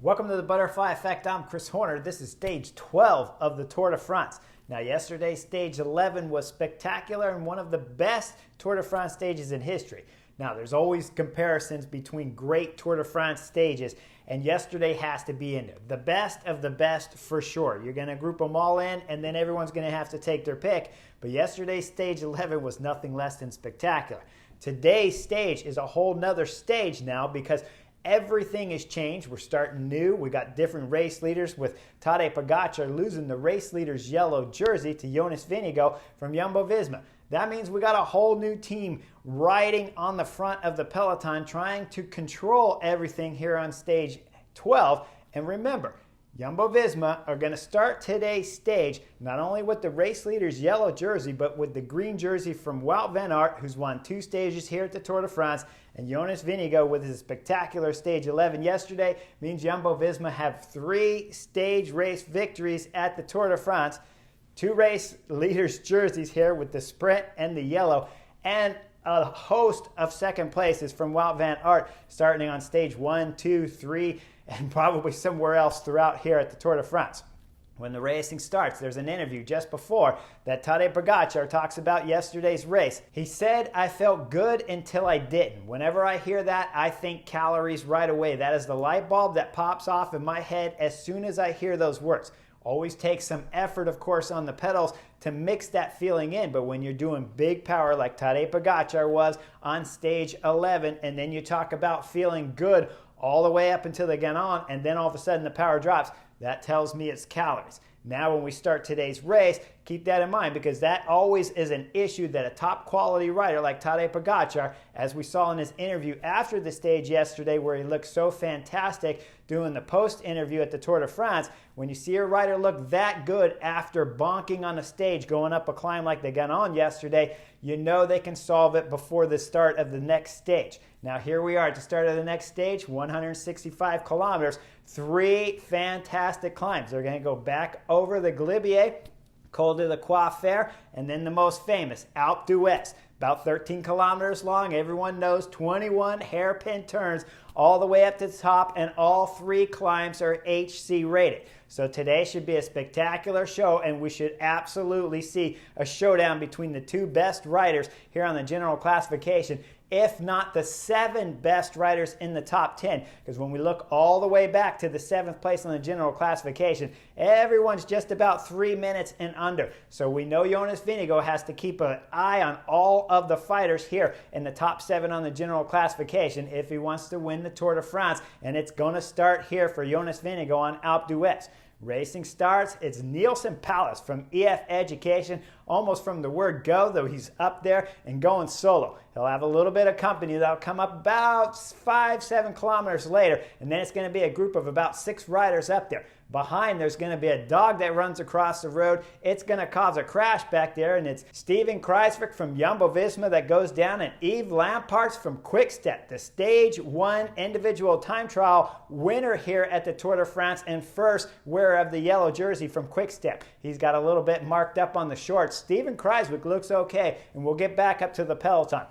Welcome to the Butterfly Effect. I'm Chris Horner. This is stage 12 of the Tour de France. Now, yesterday's stage 11 was spectacular and one of the best Tour de France stages in history. Now, there's always comparisons between great Tour de France stages, and yesterday has to be in there. The best of the best for sure. You're going to group them all in, and then everyone's going to have to take their pick. But yesterday's stage 11 was nothing less than spectacular. Today's stage is a whole nother stage now because everything has changed. We're starting new. We got different race leaders with Tadej Pogacar losing the race leader's yellow jersey to Jonas Vingegaard from Jumbo-Visma. That means we got a whole new team riding on the front of the peloton trying to control everything here on stage 12. And remember, Jumbo-Visma are going to start today's stage not only with the race leader's yellow jersey, but with the green jersey from Wout van Aert, who's won 2 stages here at the Tour de France, and Jonas Vingegaard with his spectacular stage 11 yesterday means Jumbo-Visma have 3 stage race victories at the Tour de France. 2 race leaders' jerseys here with the sprint and the yellow, and a host of second places from Wout van Aert starting on stage 1, 2, 3, and probably somewhere else throughout here at the Tour de France. When the racing starts, there's an interview just before that Tadej Pogacar talks about yesterday's race. He said, "I felt good until I didn't. Whenever I hear that, I think calories right away. That is the light bulb that pops off in my head as soon as I hear those words." Always takes some effort, of course, on the pedals to mix that feeling in. But when you're doing big power like Tadej Pogacar was on stage 11, and then you talk about feeling good all the way up until they get on, and then all of a sudden the power drops, that tells me it's calories. Now when we start today's race, keep that in mind because that always is an issue that a top quality rider like Tadej Pogacar, as we saw in his interview after the stage yesterday where he looked so fantastic doing the post interview at the Tour de France, when you see a rider look that good after bonking on a stage going up a climb like they got on yesterday, you know they can solve it before the start of the next stage. Now here we are at the start of the next stage, 165 kilometers, 3 fantastic climbs. They're going to go back over the Galibier, Col de la Coiffure, and then the most famous, Alpe d'Huez. About 13 kilometers long, everyone knows, 21 hairpin turns all the way up to the top, and all 3 climbs are HC rated. So today should be a spectacular show, and we should absolutely see a showdown between the 2 best riders here on the general classification, if not the 7 best riders in the top 10. Because when we look all the way back to the 7th place on the general classification, everyone's just about 3 minutes and under. So we know Jonas Vingegaard has to keep an eye on all of the fighters here in the top 7 on the general classification if he wants to win the Tour de France. And it's going to start here for Jonas Vingegaard on Alpe d'Huez. Racing starts. It's Nielsen Palace from EF Education, almost from the word go, though he's up there and going solo. He'll have a little bit of company that'll come up about 5-7 kilometers later, and then it's going to be a group of about 6 riders up there. Behind, there's going to be a dog that runs across the road. It's going to cause a crash back there, and it's Steven Kruijswijk from Jumbo-Visma that goes down, and Yves Lampaert from Quick-Step, the Stage 1 individual time trial winner here at the Tour de France and first wearer of the yellow jersey from Quick-Step. He's got a little bit marked up on the shorts. Steven Kruijswijk looks okay, and we'll get back up to the peloton.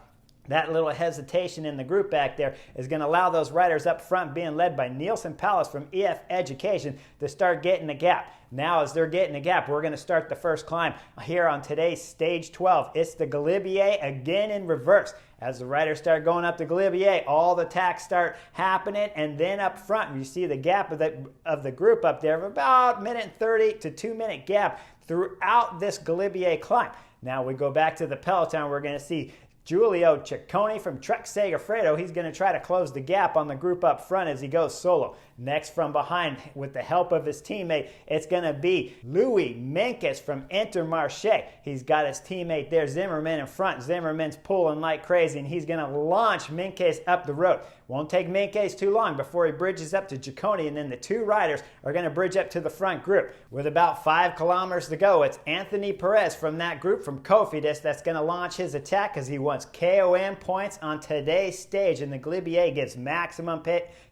That little hesitation in the group back there is going to allow those riders up front being led by Nielsen Palace from EF Education to start getting the gap. Now as they're getting the gap, we're going to start the first climb here on today's stage 12. It's the Galibier again in reverse. As the riders start going up the Galibier, all the attacks start happening, and then up front you see the gap of the group up there of about 1:30 to 2-minute gap throughout this Galibier climb. Now we go back to the peloton. We're going to see Giulio Ciccone from Trek Segafredo. He's going to try to close the gap on the group up front as he goes solo. Next from behind, with the help of his teammate, it's going to be Louis Meintjes from Intermarché. He's got his teammate there, Zimmerman, in front. Zimmerman's pulling like crazy, and he's going to launch Meintjes up the road. Won't take Meintjes too long before he bridges up to Ciccone, and then the 2 riders are going to bridge up to the front group. With about 5 kilometers to go, it's Anthony Perez from that group from Cofidis that's going to launch his attack because he wants KOM points on today's stage, and the Galibier gives maximum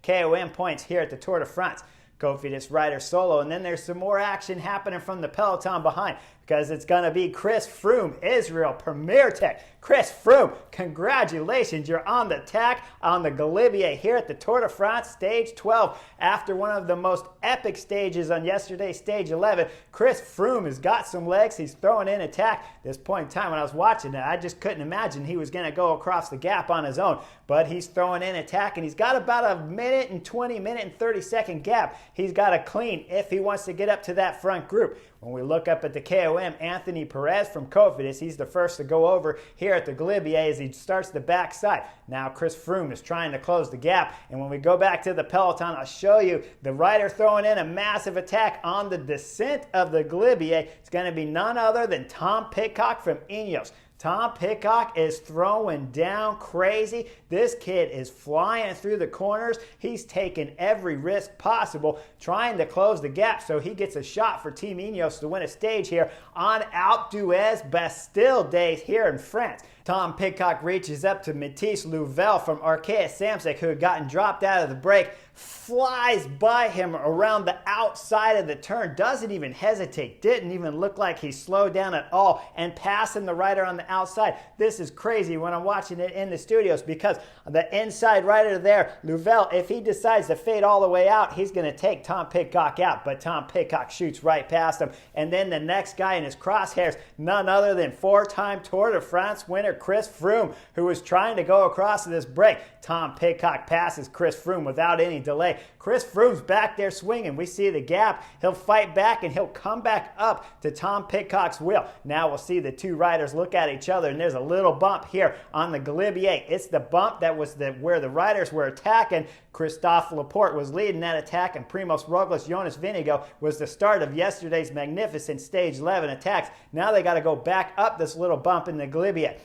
KOM points here at the Tour de France. Cofidis rider solo. And then there's some more action happening from the peloton behind, because it's going to be Chris Froome, Israel Premier Tech. Chris Froome, congratulations. You're on the tack on the Galibier here at the Tour de France, stage 12. After one of the most epic stages on yesterday's stage 11, Chris Froome has got some legs. He's throwing in attack. At this point in time when I was watching it, I just couldn't imagine he was going to go across the gap on his own. But he's throwing in attack, and he's got about a minute and 30-second gap he's got to clean if he wants to get up to that front group. When we look up at the KOM, Anthony Perez from Cofidis, he's the first to go over here at the Galibier as he starts the backside. Now Chris Froome is trying to close the gap, and when we go back to the peloton, I'll show you the rider throwing in a massive attack on the descent of the Galibier. It's going to be none other than Tom Pidcock from Ineos. Tom Pidcock is throwing down crazy. This kid is flying through the corners. He's taking every risk possible, trying to close the gap so he gets a shot for Team Ineos to win a stage here on Alpe d'Huez Bastille Days here in France. Tom Pidcock reaches up to Mathis Louvel from Arkea Samsic, who had gotten dropped out of the break, flies by him around the outside of the turn, doesn't even hesitate, didn't even look like he slowed down at all, and passing the rider on the outside. This is crazy when I'm watching it in the studios, because the inside rider there, Louvel, if he decides to fade all the way out, he's going to take Tom Pidcock out, but Tom Pidcock shoots right past him. And then the next guy in his crosshairs, none other than four-time Tour de France winner Chris Froome, who was trying to go across to this break. Tom Pidcock passes Chris Froome without any delay. Chris Froome's back there swinging. We see the gap. He'll fight back, and he'll come back up to Tom Pidcock's wheel. Now we'll see the two riders look at each other, and there's a little bump here on the Galibier. It's the bump that was where the riders were attacking. Christophe Laporte was leading that attack, and Primoz Roglic, Jonas Vingegaard was the start of yesterday's magnificent stage 11 attacks. Now they got to go back up this little bump in the Galibier.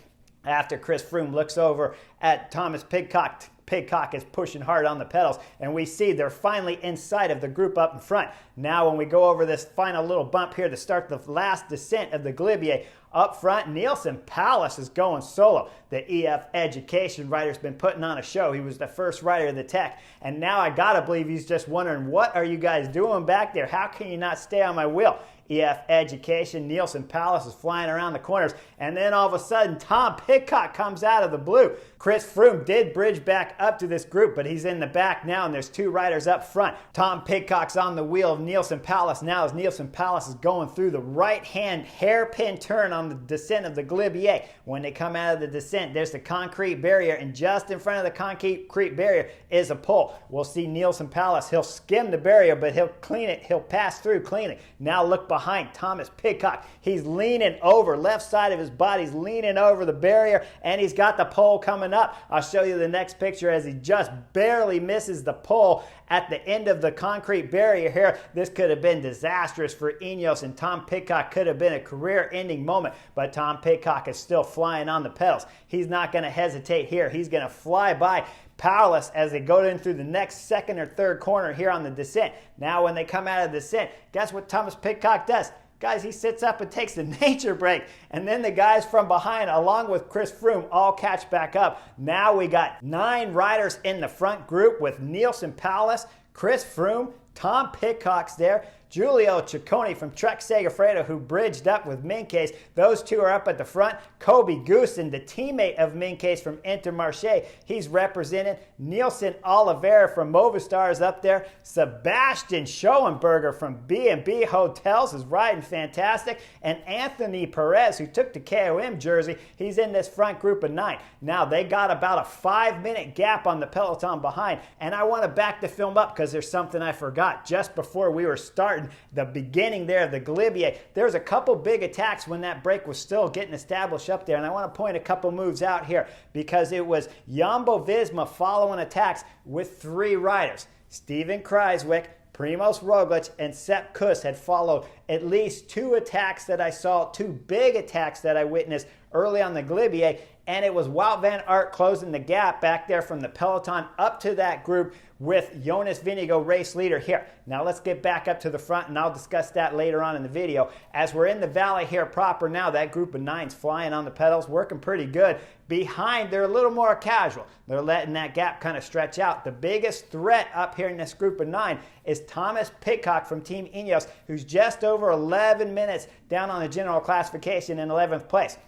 After Chris Froome looks over at Thomas Pidcock, Pidcock is pushing hard on the pedals, and we see they're finally inside of the group up in front. Now when we go over this final little bump here to start the last descent of the Galibier, up front, Nielsen Palace is going solo. The EF Education rider's been putting on a show. He was the first rider of the tech, and now I gotta believe he's just wondering, what are you guys doing back there? How can you not stay on my wheel? EF Education, Nielsen Palace is flying around the corners, and then all of a sudden Tom Pidcock comes out of the blue. Chris Froome did bridge back up to this group, but he's in the back now, and there's two riders up front. Tom Pidcock's on the wheel of Nielsen Palace now as Nielsen Palace is going through the right-hand hairpin turn on the descent of the Galibier. When they come out of the descent, there's the concrete barrier, and just in front of the concrete barrier is a pole. We'll see Nielsen Palace. He'll skim the barrier, but he'll clean it. He'll pass through cleanly. Now look behind Thomas Pidcock. He's leaning over, left side of his body's leaning over the barrier, and he's got the pole coming up. I'll show you the next picture as he just barely misses the pole at the end of the concrete barrier here. This could have been disastrous for Ineos, and Tom Pidcock could have been a career-ending moment, but Tom Pidcock is still flying on the pedals. He's not going to hesitate here. He's going to fly by Palace as they go in through the next second or third corner here on the descent. Now when they come out of the descent, guess what Thomas Pidcock does? Guys, he sits up and takes the nature break, and then the guys from behind, along with Chris Froome, all catch back up. Now we got 9 riders in the front group with Nielsen Palace, Chris Froome, Tom Pidcock's there, Giulio Ciccone from Trek Segafredo, who bridged up with Minkes. Those two are up at the front. Kobe Goosen, the teammate of Minkes from Intermarché, he's represented. Nielsen Oliveira from Movistar is up there. Sebastian Schoenberger from B&B Hotels is riding fantastic. And Anthony Perez, who took the KOM jersey, he's in this front group of 9. Now, they got about a 5-minute gap on the peloton behind. And I want to back the film up because there's something I forgot just before we were starting. The beginning there of the Galibier, there was a couple big attacks when that break was still getting established up there, and I want to point a couple moves out here because it was Jumbo-Visma following attacks with 3 riders. Steven Kruijswijk, Primoz Roglic, and Sepp Kuss had followed at least 2 attacks that I saw, 2 big attacks that I witnessed early on the Galibier, and it was Wout van Aert closing the gap back there from the peloton up to that group with Jonas Vingegaard, race leader here. Now let's get back up to the front, and I'll discuss that later on in the video. As we're in the valley here proper now, that group of 9's flying on the pedals, working pretty good. Behind, they're a little more casual. They're letting that gap kind of stretch out. The biggest threat up here in this group of 9 is Thomas Pidcock from Team Ineos, who's just over 11 minutes down on the general classification in 11th place.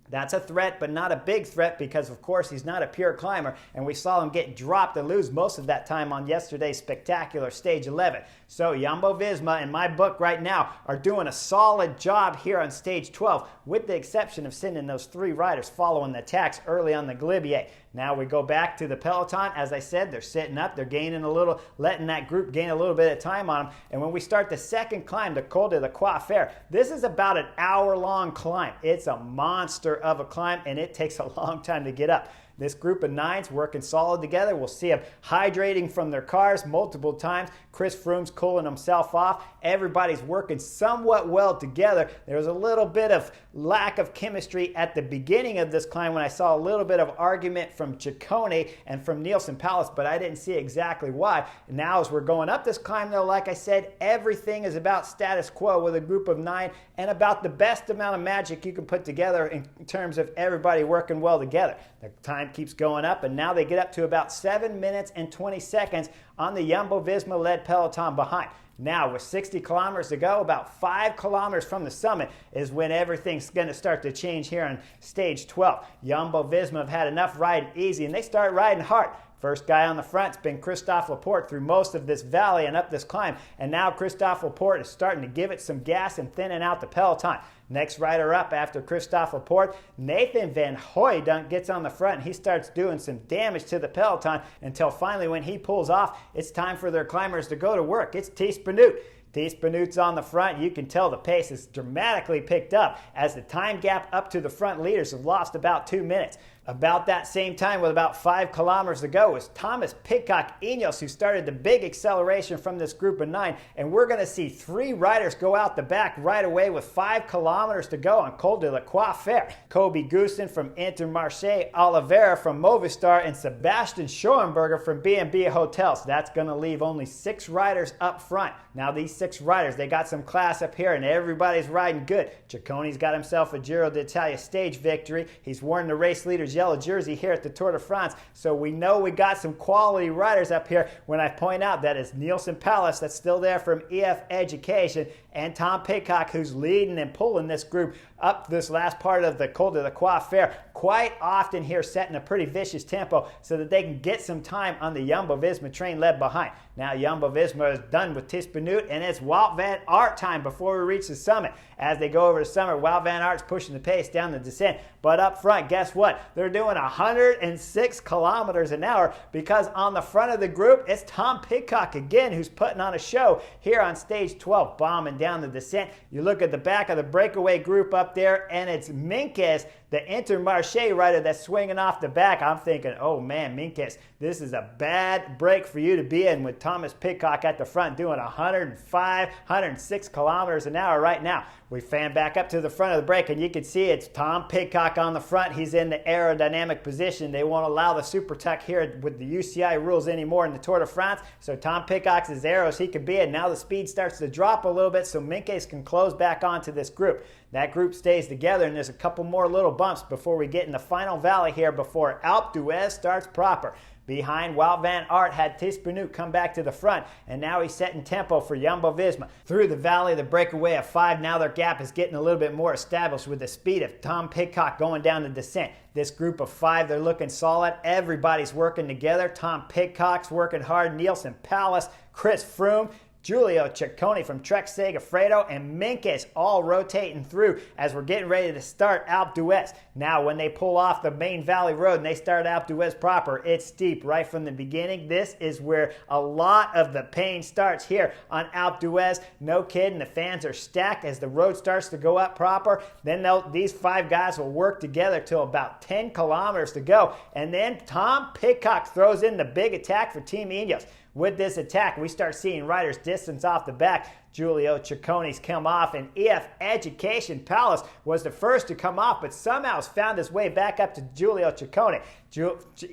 That's a threat, but not a big threat because, of course, he's not a pure climber, and we saw him get dropped and lose most of that time on yesterday's spectacular Stage 11. So Jumbo-Visma, in my book right now, are doing a solid job here on Stage 12, with the exception of sending those 3 riders following the attacks early on the Galibier. Now we go back to the peloton. As I said, they're sitting up, they're gaining a little, letting that group gain a little bit of time on them. And when we start the second climb, the Col de la Croix Fer, this is about an hour-long climb. It's a monster of a climb, and it takes a long time to get up. This group of 9's working solid together. We'll see them hydrating from their cars multiple times. Chris Froome's cooling himself off. Everybody's working somewhat well together. There was a little bit of lack of chemistry at the beginning of this climb when I saw a little bit of argument from Ciccone and from Nielsen Palace, but I didn't see exactly why. Now as we're going up this climb, though, like I said, everything is about status quo with a group of 9 and about the best amount of magic you can put together in terms of everybody working well together. The time keeps going up, and now they get up to about 7 minutes and 20 seconds on the Jumbo-Visma-led peloton behind. Now, with 60 kilometers to go, about 5 kilometers from the summit is when everything's going to start to change here on Stage 12. Jumbo-Visma have had enough riding easy, and they start riding hard. First guy on the front's been Christophe Laporte through most of this valley and up this climb, and now Christophe Laporte is starting to give it some gas and thinning out the peloton. Next rider up after Christophe Laporte, Nathan Van Hooydonk gets on the front, and he starts doing some damage to the peloton until finally when he pulls off, it's time for their climbers to go to work. It's Thies Benoot. Thies Benoot's on the front. You can tell the pace has dramatically picked up as the time gap up to the front leaders have lost about 2 minutes. About that same time, with about 5 kilometers to go, was Thomas Pidcock Ineos, who started the big acceleration from this group of 9. And we're going to see 3 riders go out the back right away with 5 kilometers to go on Col de la Croix Fer. Kobe Goosen from Intermarché, Oliveira from Movistar, and Sebastian Schoenberger from B&B Hotels. That's going to leave only 6 riders up front. Now these 6 riders, they got some class up here, and everybody's riding good. Ciccone's got himself a Giro d'Italia stage victory. He's worn the race leader's yellow jersey here at the Tour de France, so we know we got some quality riders up here when I point out that it's Nielsen Palace that's still there from EF Education, and Tom Pidcock, who's leading and pulling this group up this last part of the Col de la Croix Fer, quite often here setting a pretty vicious tempo so that they can get some time on the Jumbo-Visma train led behind. Now Jumbo-Visma is done with Thies Benoot, and it's Wout van Aert time before we reach the summit. As they go over the summit, Wout van Aert's pushing the pace down the descent, but up front, guess what? They're doing 106 kilometers an hour because on the front of the group, it's Tom Pidcock again who's putting on a show here on Stage 12, bombing down the descent. You look at the back of the breakaway group up there, and it's Menkes, the Intermarché rider that's swinging off the back. I'm thinking, oh man, Menkes, this is a bad break for you to be in with Thomas Pidcock at the front doing 105, 106 kilometers an hour right now. We fan back up to the front of the break, and you can see it's Tom Pidcock on the front. He's in the aerodynamic position. They won't allow the super tuck here with the UCI rules anymore in the Tour de France. So Tom Pidcock's as aero as he can be, and now the speed starts to drop a little bit so Menkes can close back onto this group. That group stays together, and there's a couple more little bumps before we get in the final valley here before Alpe d'Huez starts proper. Behind, Wout van Aert had Thies Benoot come back to the front, and now he's setting tempo for Jumbo-Visma. Through the valley, the breakaway of 5, now their gap is getting a little bit more established with the speed of Tom Pidcock going down the descent. This group of 5, they're looking solid. Everybody's working together. Tom Pidcock's working hard. Nielsen Palace, Chris Froome, Giulio Ciccone from Trek Segafredo, and Menkes all rotating through as we're getting ready to start Alpe d'Huez. Now, when they pull off the main valley road and they start Alpe d'Huez proper, it's steep right from the beginning. This is where a lot of the pain starts here on Alpe d'Huez. No kidding, the fans are stacked as the road starts to go up proper. Then these 5 guys will work together till about 10 kilometers to go. And then Tom Pidcock throws in the big attack for Team Ineos. with this attack, we start seeing riders distance off the back. Giulio Ciccone's come off, and EF Education Palace was the first to come off, but somehow has found his way back up to Giulio Ciccone.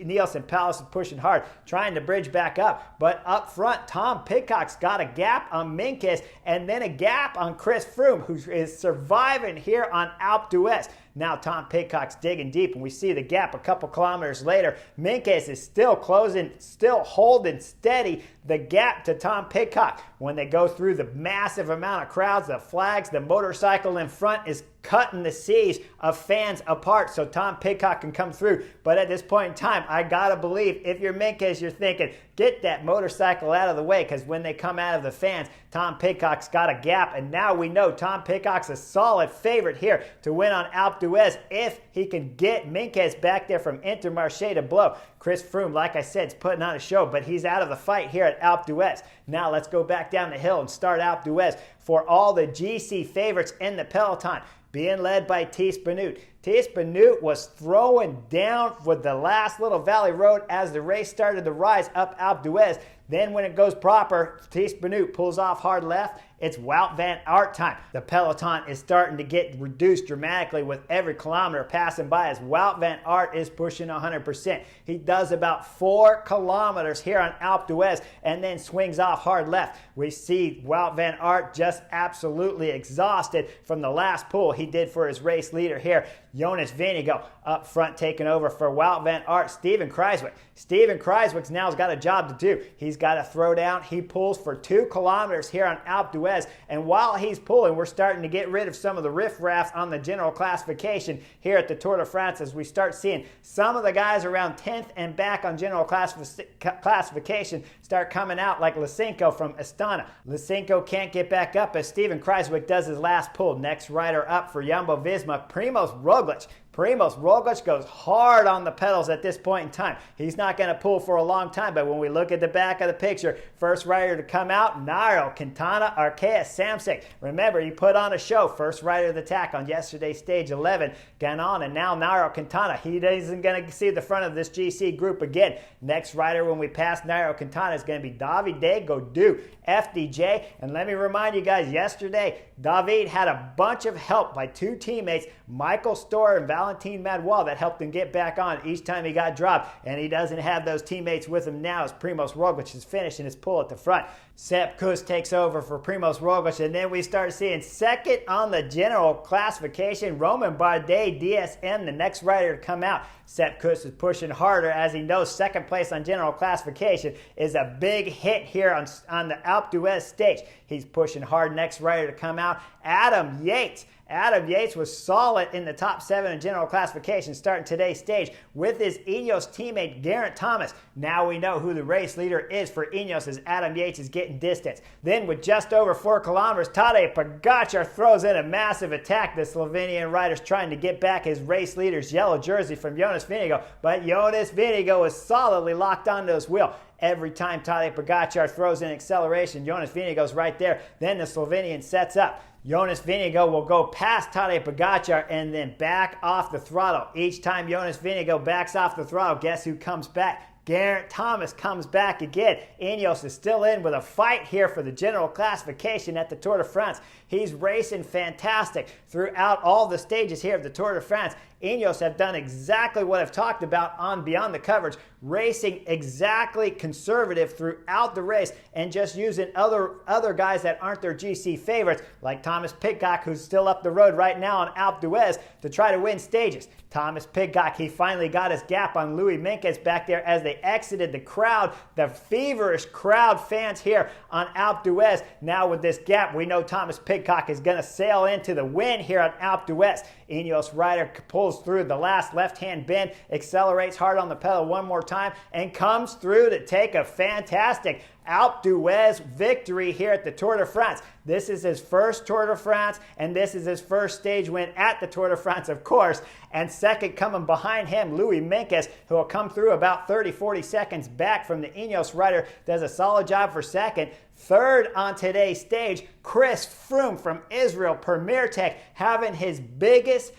Nielsen Palace is pushing hard, trying to bridge back up, but up front, Tom Pidcock's got a gap on Meintjes and then a gap on Chris Froome, who is surviving here on Alpe d'Huez. Now Tom Pidcock's digging deep, and we see the gap a couple kilometers later. Meintjes is still closing, still holding steady the gap to Tom Pidcock. When they go through the massive amount of crowds, the flags, the motorcycle in front is cutting the seas of fans apart so Tom Pidcock can come through. But at this point in time, I gotta believe if you're Meintjes, you're thinking, get that motorcycle out of the way, because when they come out of the fans, Tom Pidcock's got a gap, and now we know Tom Pidcock's a solid favorite here to win on Alpe d'Huez if he can get Meintjes back there from Intermarché to blow. Chris Froome, like I said, is putting on a show, but he's out of the fight here at Alpe d'Huez. Now let's go back down the hill and start Alpe d'Huez for all the GC favorites in the peloton, being led by Thies Benoot. Thies Benoot was throwing down with the last little valley road as the race started to rise up Alpe d'Huez. Then when it goes proper, Thies Benoot pulls off hard left. It's Wout van Aert time. The peloton is starting to get reduced dramatically with every kilometer passing by as Wout van Aert is pushing 100%. He does about 4 kilometers here on Alpe d'Huez and then swings off hard left. We see Wout van Aert just absolutely exhausted from the last pull he did for his race leader here. Jonas Vingegaard up front taking over for Wout van Aert. Steven Kruijswijk. Steven Kruijswijk's now got a job to do. He's got to throw down. He pulls for 2 kilometers here on Alpe d'Huez. And while he's pulling, we're starting to get rid of some of the riffraff on the general classification here at the Tour de France as we start seeing some of the guys around 10th and back on general classification start coming out, like Lysenko from Astana. Lysenko can't get back up as Steven Kruijswijk does his last pull. Next rider up for Jumbo-Visma, Primož Roglič. Primož Roglič goes hard on the pedals at this point in time. He's not going to pull for a long time, but when we look at the back of the picture, first rider to come out, Nairo Quintana, Arkea Samsic. Remember, he put on a show. First rider of the attack on yesterday's stage 11, Ganon, and now Nairo Quintana. He isn't going to see the front of this GC group again. Next rider when we pass Nairo Quintana is going to be Davide Gaudu, FDJ. And let me remind you guys, yesterday, David had a bunch of help by 2 teammates, Michael Storer and Valentin Madouas, that helped him get back on each time he got dropped. And he doesn't have those teammates with him now as Primož Roglič is finishing his pull at the front. Sepp Kuss takes over for Primož Roglič, and then we start seeing second on the general classification, Romain Bardet, DSM, the next rider to come out. Sepp Kuss is pushing harder as he knows second place on general classification is a big hit here on the Alpe d'Huez stage. He's pushing hard. Next rider to come out, Adam Yates. Adam Yates was solid in the top 7 in general classification starting today's stage with his Ineos teammate Geraint Thomas. Now we know who the race leader is for Ineos as Adam Yates is getting distance. Then with just over 4 kilometers, Tadej Pogacar throws in a massive attack. The Slovenian rider's trying to get back his race leader's yellow jersey from Jonas Vingegaard, but Jonas Vingegaard was solidly locked onto his wheel. Every time Tadej Pogacar throws in acceleration, Jonas Vingegaard's right there. Then the Slovenian sets up. Jonas Vingegaard will go past Tadej Pogacar and then back off the throttle. Each time Jonas Vingegaard backs off the throttle, guess who comes back? Geraint Thomas comes back again. Ineos is still in with a fight here for the general classification at the Tour de France. He's racing fantastic throughout all the stages here of the Tour de France. Ineos have done exactly what I've talked about on Beyond the Coverage, racing exactly conservative throughout the race and just using other guys that aren't their GC favorites, like Thomas Pidcock, who's still up the road right now on Alpe d'Huez, to try to win stages. Thomas Pidcock, he finally got his gap on Louis Meintjes back there as they exited the crowd, the feverish crowd fans here on Alpe d'Huez. Now with this gap, we know Thomas Pidcock is going to sail into the win here on Alpe d'Huez. Ineos rider pulls through the last left-hand bend, accelerates hard on the pedal one more time, and comes through to take a fantastic Alpe d'Huez victory here at the Tour de France. This is his first Tour de France, and this is his first stage win at the Tour de France, of course. And second coming behind him, Louis Meintjes, who will come through about 30-40 seconds back from the Ineos rider, does a solid job for second. Third on today's stage, Chris Froome from Israel Premier Tech, having his biggest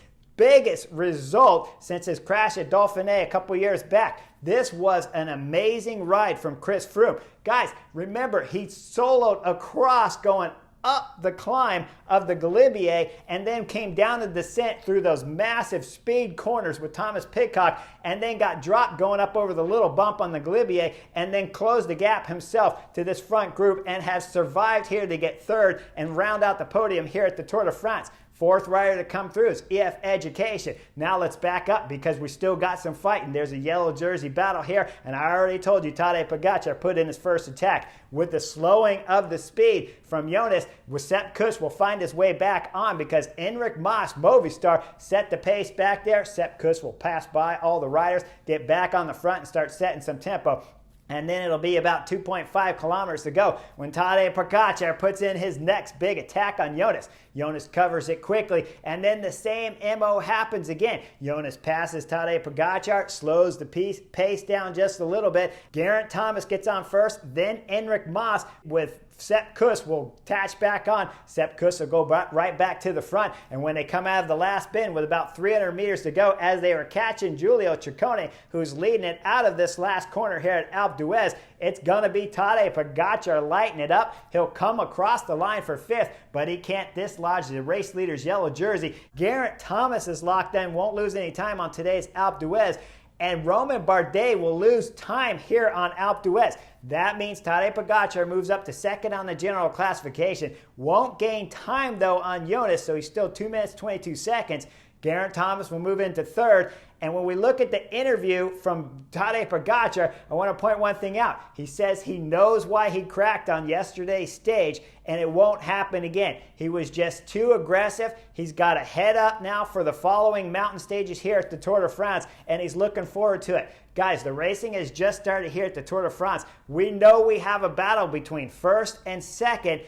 result since his crash at Dauphiné a couple years back. This was an amazing ride from Chris Froome. Guys, remember, he soloed across going up the climb of the Galibier and then came down the descent through those massive speed corners with Thomas Pidcock and then got dropped going up over the little bump on the Galibier and then closed the gap himself to this front group and has survived here to get third and round out the podium here at the Tour de France. Fourth rider to come through is EF Education. Now let's back up because we still got some fighting. There's a yellow jersey battle here, and I already told you Tadej Pogacar put in his first attack. With the slowing of the speed from Jonas, Sepp Kuss will find his way back on because Enric Mas, Movistar, set the pace back there. Sepp Kuss will pass by all the riders, get back on the front and start setting some tempo. And then it'll be about 2.5 kilometers to go when Tadej Pogacar puts in his next big attack on Jonas. Jonas covers it quickly, and then the same MO happens again. Jonas passes Tadej Pogacar, slows the pace down just a little bit. Geraint Thomas gets on first, then Enric Mas with Sepp Kuss will attach back on. Sepp Kuss will go right back to the front. And when they come out of the last bend with about 300 meters to go, as they were catching Giulio Ciccone, who's leading it out of this last corner here at Alpe d'Huez, it's going to be Tadej Pogacar lighting it up. He'll come across the line for fifth, but he can't dislodge the race leader's yellow jersey. Geraint Thomas is locked in, won't lose any time on today's Alpe d'Huez. And Romain Bardet will lose time here on Alpe d'Huez. That means Tadej Pogacar moves up to second on the general classification. Won't gain time, though, on Jonas, so he's still 2 minutes, 22 seconds. Geraint Thomas will move into third. And when we look at the interview from Tadej Pogacar, I want to point one thing out. He says he knows why he cracked on yesterday's stage, and it won't happen again. He was just too aggressive. He's got a head up now for the following mountain stages here at the Tour de France, and he's looking forward to it. Guys, the racing has just started here at the Tour de France. We know we have a battle between first and second,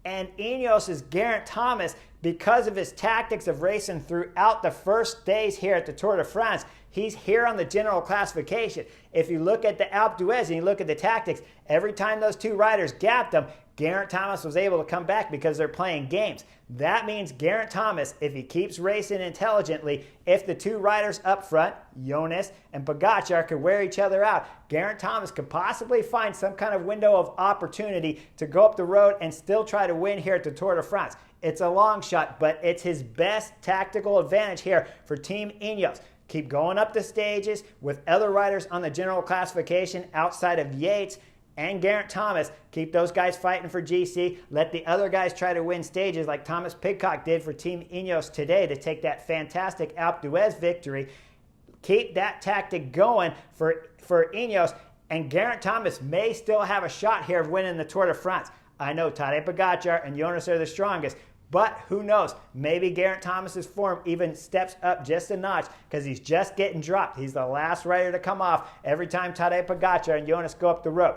and Ineos's Geraint Thomas, because of his tactics of racing throughout the first days here at the Tour de France, he's here on the general classification. If you look at the Alpe d'Huez and you look at the tactics, every time those two riders gapped him, Geraint Thomas was able to come back because they're playing games. That means Geraint Thomas, if he keeps racing intelligently, if the two riders up front, Jonas and Pogacar, could wear each other out, Geraint Thomas could possibly find some kind of window of opportunity to go up the road and still try to win here at the Tour de France. It's a long shot, but it's his best tactical advantage here for Team Ineos. Keep going up the stages with other riders on the general classification outside of Yates and Geraint Thomas. Keep those guys fighting for GC. Let the other guys try to win stages like Thomas Pidcock did for Team Ineos today to take that fantastic Alpe d'Huez victory. Keep that tactic going for Ineos, and Geraint Thomas may still have a shot here of winning the Tour de France. I know Tadej Pogacar and Jonas are the strongest, but who knows? Maybe Geraint Thomas's form even steps up just a notch because he's just getting dropped. He's the last rider to come off every time Tadej Pogacar and Jonas go up the road.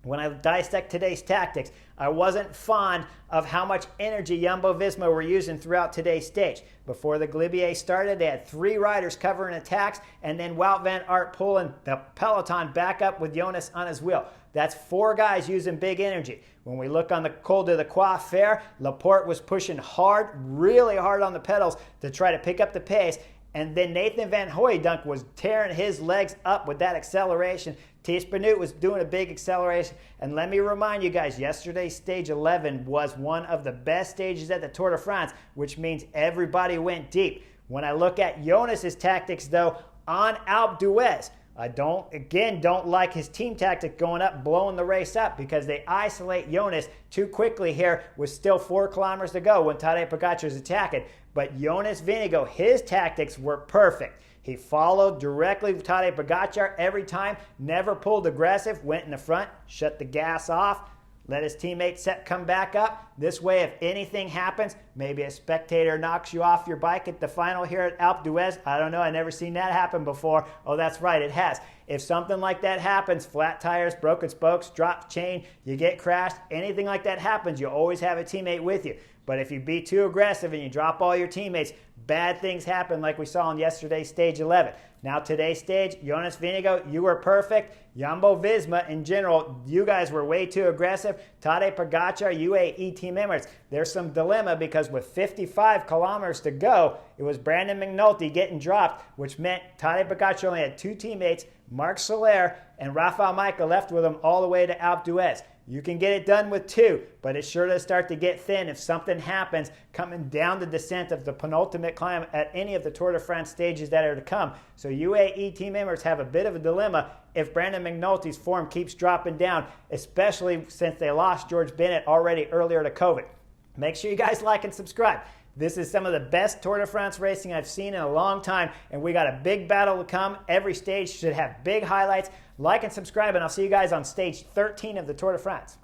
When I dissect today's tactics, I wasn't fond of how much energy Jumbo-Visma were using throughout today's stage. Before the Galibier started, they had 3 riders covering attacks, and then Wout van Aert pulling the peloton back up with Jonas on his wheel. That's 4 guys using big energy. When we look on the Col de la Croix Fair, Laporte was pushing hard, really hard on the pedals to try to pick up the pace. And then Nathan Van Hooijdonk was tearing his legs up with that acceleration. Thies Benoot was doing a big acceleration. And let me remind you guys, yesterday's stage 11 was one of the best stages at the Tour de France, which means everybody went deep. When I look at Jonas's tactics, though, on Alpe d'Huez, I don't like his team tactic going up, blowing the race up because they isolate Jonas too quickly here with still 4 kilometers to go when Tadej Pogacar is attacking. But Jonas Vingegaard, his tactics were perfect. He followed directly with Tadej Pogacar every time, never pulled aggressive, went in the front, shut the gas off, let his teammate Sepp come back up. This way, if anything happens, maybe a spectator knocks you off your bike at the final here at Alpe d'Huez. I don't know. I've never seen that happen before. Oh, that's right. It has. If something like that happens, flat tires, broken spokes, dropped chain, you get crashed, anything like that happens, you always have a teammate with you. But if you be too aggressive and you drop all your teammates, bad things happen like we saw in yesterday's stage 11. Now today's stage, Jonas Vingegaard, you were perfect. Jumbo-Visma in general, you guys were way too aggressive. Tadej Pogacar, UAE team members, there's some dilemma because with 55 kilometers to go, it was Brandon McNulty getting dropped, which meant Tadej Pogacar only had 2 teammates, Marc Soler and Rafael Michael left with him all the way to Alpe d'Huez. You can get it done with 2, but it's sure to start to get thin if something happens coming down the descent of the penultimate climb at any of the Tour de France stages that are to come. So UAE team members have a bit of a dilemma if Brandon McNulty's form keeps dropping down, especially since they lost George Bennett already earlier to COVID. Make sure you guys like and subscribe. This is some of the best Tour de France racing I've seen in a long time, and we got a big battle to come. Every stage should have big highlights. Like and subscribe, and I'll see you guys on stage 13 of the Tour de France.